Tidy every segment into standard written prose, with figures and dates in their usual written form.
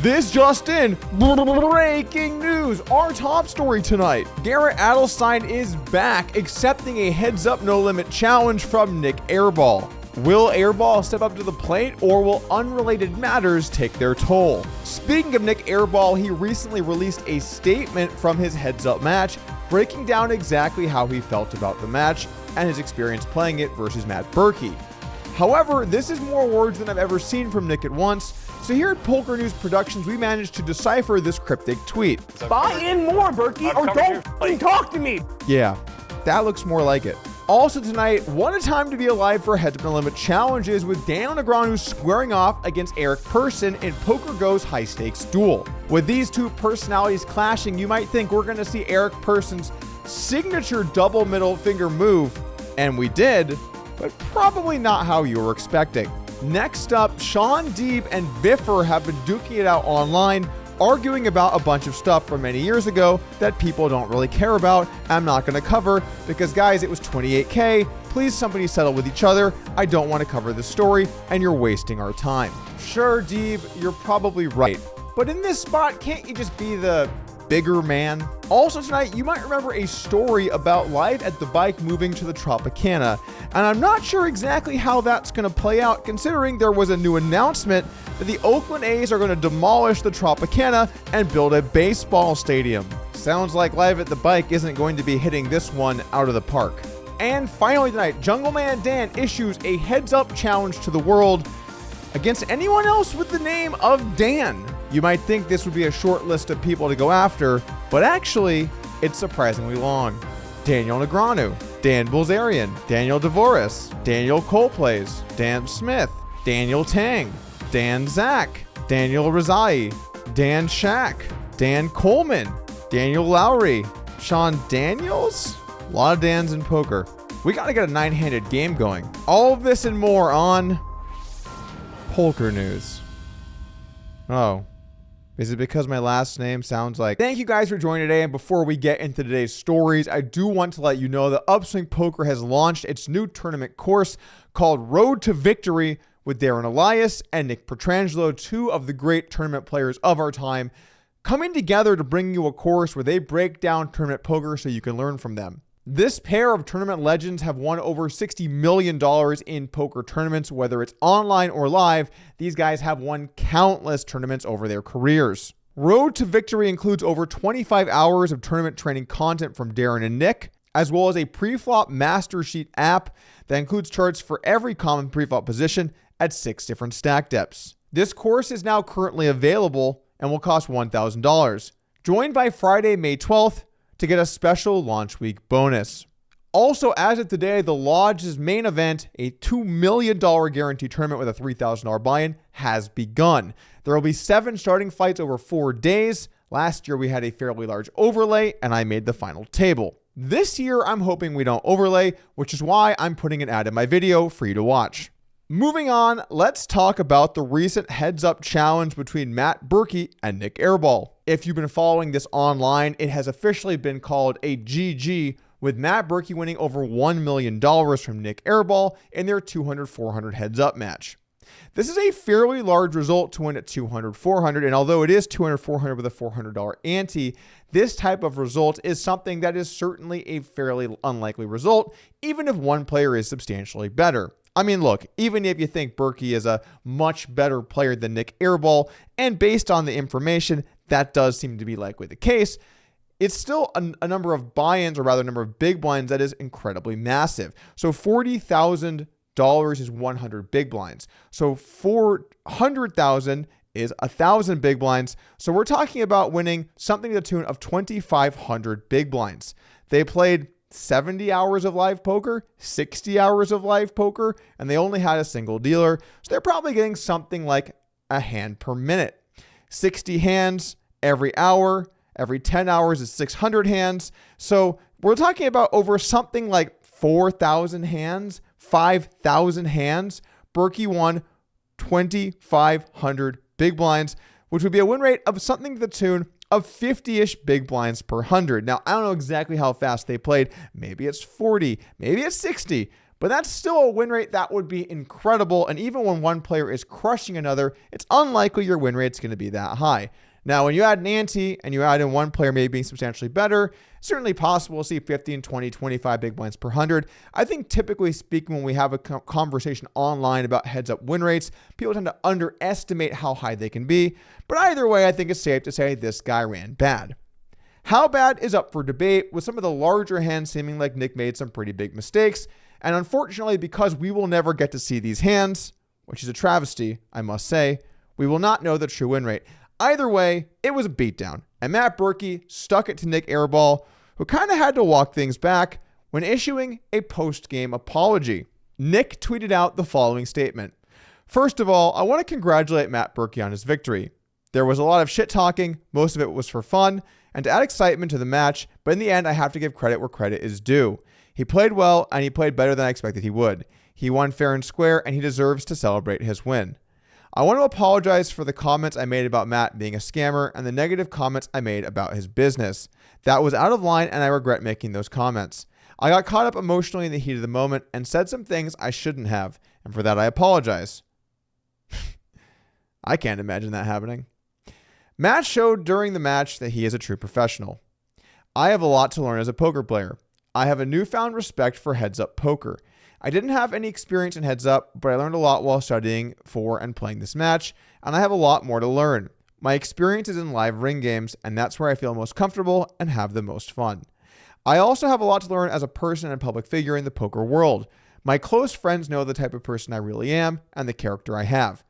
This just in, breaking news, our top story tonight. Garrett Adelstein is back, accepting a heads-up no-limit challenge from Nik Airball. Will Airball step up to the plate, or will unrelated matters take their toll? Speaking of Nik Airball, he recently released a statement from his heads-up match, breaking down exactly how he felt about the match and his experience playing it versus Matt Berkey. However, this is more words than I've ever seen from Nik at once, so here at Poker News Productions, we managed to decipher this cryptic tweet. Buy in more, Berkey, or don't talk to me! Yeah, that looks more like it. Also tonight, what a time to be alive for Heads Up No Limit challenges with Daniel Negreanu squaring off against Eric Persson in Poker Go's high-stakes duel. With these two personalities clashing, you might think we're going to see Eric Persson's signature double middle finger move, and we did, but probably not how you were expecting. Next up, Sean Deeb and Biffer have been duking it out online, arguing about a bunch of stuff from many years ago that people don't really care about. I'm not going to cover because, guys, it was 28K. Please, somebody settle with each other. I don't want to cover this story, and you're wasting our time. Sure, Deeb, you're probably right. But in this spot, can't you just be the bigger man? Also tonight, you might remember a story about Live at the Bike moving to the Tropicana, and I'm not sure exactly how that's going to play out, considering there was a new announcement that the Oakland A's are going to demolish the Tropicana and build a baseball stadium. Sounds like Live at the Bike isn't going to be hitting this one out of the park. And finally tonight, Jungle Man Dan issues a heads-up challenge to the world against anyone else with the name of Dan. You might think this would be a short list of people to go after, but actually, it's surprisingly long. Daniel Negreanu, Dan Bilzerian, Daniel Dvoris, Daniel Coleplays, Dan Smith, Daniel Tang, Dan Zach, Daniel Razai, Dan Shack, Dan Coleman, Daniel Lowry, Sean Daniels? A lot of Dans in poker. We gotta get a 9-handed game going. All of this and more on Poker News. Oh. Is it because my last name sounds like... Thank you guys for joining today, and before we get into today's stories, I do want to let you know that Upswing Poker has launched its new tournament course called Road to Victory with Darren Elias and Nick Petrangelo, two of the great tournament players of our time, coming together to bring you a course where they break down tournament poker so you can learn from them. This pair of tournament legends have won over $60 million in poker tournaments, whether it's online or live. These guys have won countless tournaments over their careers. Road to Victory includes over 25 hours of tournament training content from Darren and Nick, as well as a pre-flop master sheet app that includes charts for every common pre-flop position at 6 different stack depths. This course is now currently available and will cost $1,000. Join by Friday, May 12th, to get a special launch week bonus. Also, as of today, the Lodge's main event, a $2 million guarantee tournament with a $3,000 buy-in, has begun. There will be 7 starting fights over 4 days. Last year, we had a fairly large overlay, and I made the final table. This year, I'm hoping we don't overlay, which is why I'm putting an ad in my video for you to watch. Moving on, let's talk about the recent heads-up challenge between Matt Berkey and Nik Airball. If you've been following this online, it has officially been called a GG, with Matt Berkey winning over $1 million from Nik Airball in their 200-400 heads-up match. This is a fairly large result to win at 200-400, and although it is 200-400 with a $400 ante, this type of result is something that is certainly a fairly unlikely result, even if one player is substantially better. I mean, look, even if you think Berkey is a much better player than Nik Airball, and based on the information, that does seem to be likely the case, it's still a number of buy-ins, or rather a number of big blinds that is incredibly massive. So $40,000 is 100 big blinds. So 400,000 is 1,000 big blinds. So we're talking about winning something to the tune of 2,500 big blinds. They played 70 hours of live poker, 60 hours of live poker, and they only had a single dealer. So they're probably getting something like a hand per minute. 60 hands every hour, every 10 hours is 600 hands. So we're talking about over something like 4,000 hands, 5,000 hands. Berkey won 2,500 big blinds, which would be a win rate of something to the tune of 50-ish big blinds per 100. Now, I don't know exactly how fast they played. Maybe it's 40, maybe it's 60, But that's still a win rate that would be incredible, and even when one player is crushing another, it's unlikely your win rate's going to be that high. Now, when you add an ante and you add in one player maybe being substantially better, it's certainly possible to see 15, 20, 25 big blinds per 100. I think typically speaking, when we have a conversation online about heads-up win rates, people tend to underestimate how high they can be. But either way, I think it's safe to say this guy ran bad. How bad is up for debate, with some of the larger hands seeming like Nik made some pretty big mistakes. And unfortunately, because we will never get to see these hands, which is a travesty, I must say, we will not know the true win rate. Either way, it was a beatdown, and Matt Berkey stuck it to Nik Airball, who kind of had to walk things back when issuing a post-game apology. Nik tweeted out the following statement. First of all, I want to congratulate Matt Berkey on his victory. There was a lot of shit talking, most of it was for fun, and to add excitement to the match, but in the end, I have to give credit where credit is due. He played well, and he played better than I expected he would. He won fair and square, and he deserves to celebrate his win. I want to apologize for the comments I made about Matt being a scammer and the negative comments I made about his business. That was out of line, and I regret making those comments. I got caught up emotionally in the heat of the moment and said some things I shouldn't have, and for that I apologize. I can't imagine that happening. Matt showed during the match that he is a true professional. I have a lot to learn as a poker player. I have a newfound respect for heads-up poker. I didn't have any experience in heads up, but I learned a lot while studying for and playing this match, and I have a lot more to learn. My experience is in live ring games, and that's where I feel most comfortable and have the most fun. I also have a lot to learn as a person and public figure in the poker world. My close friends know the type of person I really am and the character I have.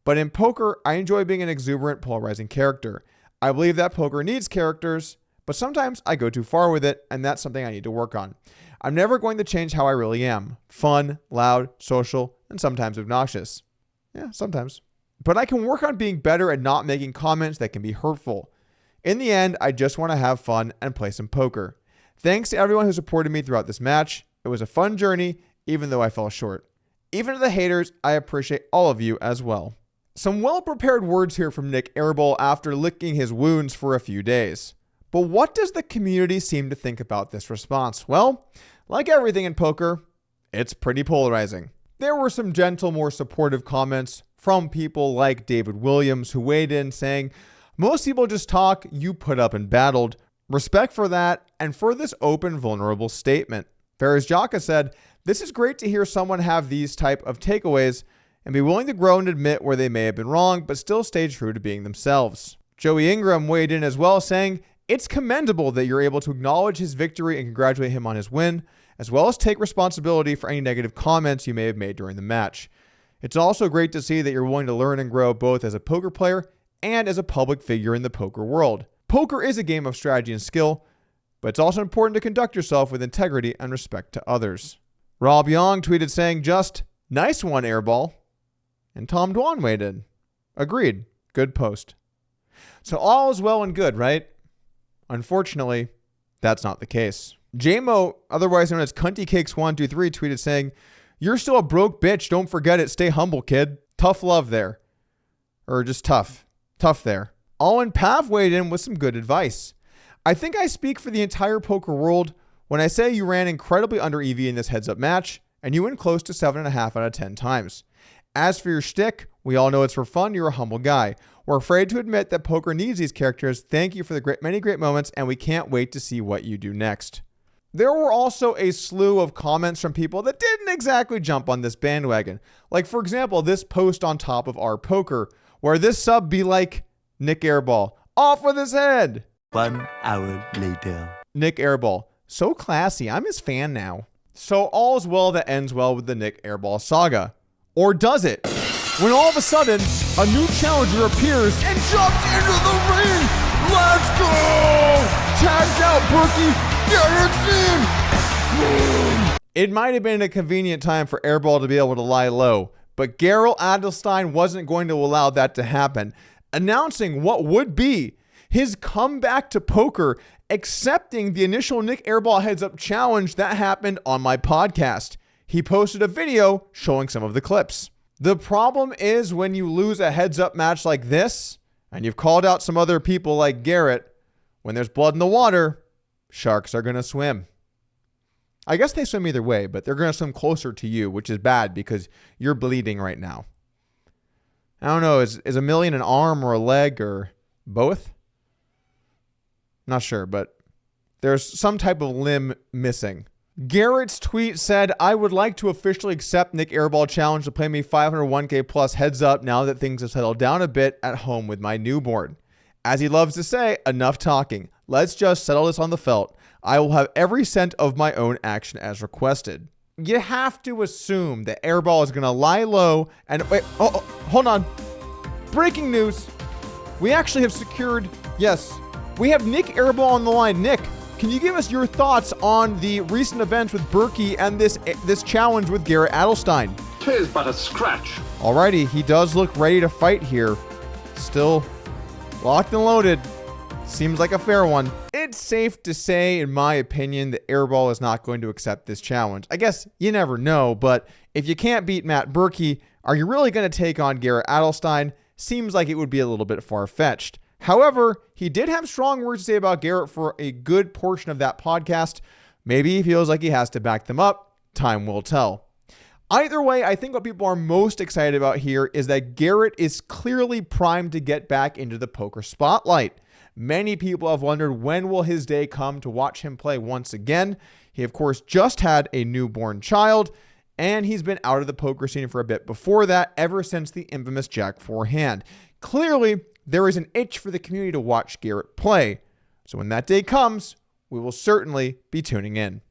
But in poker, I enjoy being an exuberant, polarizing character. I believe that poker needs characters, but sometimes I go too far with it, and that's something I need to work on. I'm never going to change how I really am. Fun, loud, social, and sometimes obnoxious. Yeah, sometimes. But I can work on being better at not making comments that can be hurtful. In the end, I just want to have fun and play some poker. Thanks to everyone who supported me throughout this match. It was a fun journey, even though I fell short. Even to the haters, I appreciate all of you as well. Some well-prepared words here from Nik Airball after licking his wounds for a few days. But what does the community seem to think about this response? Well, like everything in poker, it's pretty polarizing. There were some gentle, more supportive comments from people like David Williams, who weighed in saying, most people just talk, you put up and battled. Respect for that and for this open, vulnerable statement. Ferris Jaka said, this is great to hear someone have these type of takeaways and be willing to grow and admit where they may have been wrong, but still stay true to being themselves. Joey Ingram weighed in as well, saying, it's commendable that you're able to acknowledge his victory and congratulate him on his win, as well as take responsibility for any negative comments you may have made during the match. It's also great to see that you're willing to learn and grow both as a poker player and as a public figure in the poker world. Poker is a game of strategy and skill, but it's also important to conduct yourself with integrity and respect to others. Rob Young tweeted saying, just, nice one, Airball. And Tom Dwan weighed in. Agreed. Good post. So all is well and good, right? Unfortunately, that's not the case. JMO, otherwise known as CuntyCakes123, tweeted saying, you're still a broke bitch. Don't forget it. Stay humble, kid. Tough love there. Or just tough. Tough there. Alwyn Pav weighed in with some good advice. I think I speak for the entire poker world when I say you ran incredibly under EV in this heads-up match, and you went close to 7.5 out of 10 times. As for your shtick, we all know it's for fun. You're a humble guy. We're afraid to admit that poker needs these characters. Thank you for the many great moments, and we can't wait to see what you do next. There were also a slew of comments from people that didn't exactly jump on this bandwagon. Like, for example, this post on top of our poker, where this sub be like, Nik Airball, off with his head. 1 hour later. Nik Airball, so classy. I'm his fan now. So all's well that ends well with the Nik Airball saga. Or does it? When all of a sudden, a new challenger appears and jumps into the ring. Let's go! Tagged out, Berkey. Garrett. It might have been a convenient time for Airball to be able to lie low, but Garrett Adelstein wasn't going to allow that to happen, announcing what would be his comeback to poker, accepting the initial Nik Airball heads-up challenge that happened on my podcast. He posted a video showing some of the clips. The problem is when you lose a heads-up match like this, and you've called out some other people like Garrett, when there's blood in the water, sharks are going to swim. I guess they swim either way, but they're going to swim closer to you, which is bad because you're bleeding right now. I don't know. Is a million an arm or a leg or both? Not sure, but there's some type of limb missing. Garrett's tweet said, I would like to officially accept Nik Airball challenge to play me 501k plus heads up now that things have settled down a bit at home with my newborn. As he loves to say, enough talking. Let's just settle this on the felt. I will have every cent of my own action as requested. You have to assume that Airball is going to lie low and wait. Oh, hold on. Breaking news. We actually have secured. Yes, we have Nik Airball on the line. Nik, can you give us your thoughts on the recent events with Berkey and this challenge with Garrett Adelstein? 'Tis but a scratch. Alrighty, he does look ready to fight here. Still locked and loaded. Seems like a fair one. It's safe to say, in my opinion, that Airball is not going to accept this challenge. I guess you never know, but if you can't beat Matt Berkey, are you really going to take on Garrett Adelstein? Seems like it would be a little bit far-fetched. However, he did have strong words to say about Garrett for a good portion of that podcast. Maybe he feels like he has to back them up. Time will tell. Either way, I think what people are most excited about here is that Garrett is clearly primed to get back into the poker spotlight. Many people have wondered when will his day come to watch him play once again. He, of course, just had a newborn child, and he's been out of the poker scene for a bit before that, ever since the infamous Jack 4 hand. Clearly, there is an itch for the community to watch Garrett play. So when that day comes, we will certainly be tuning in.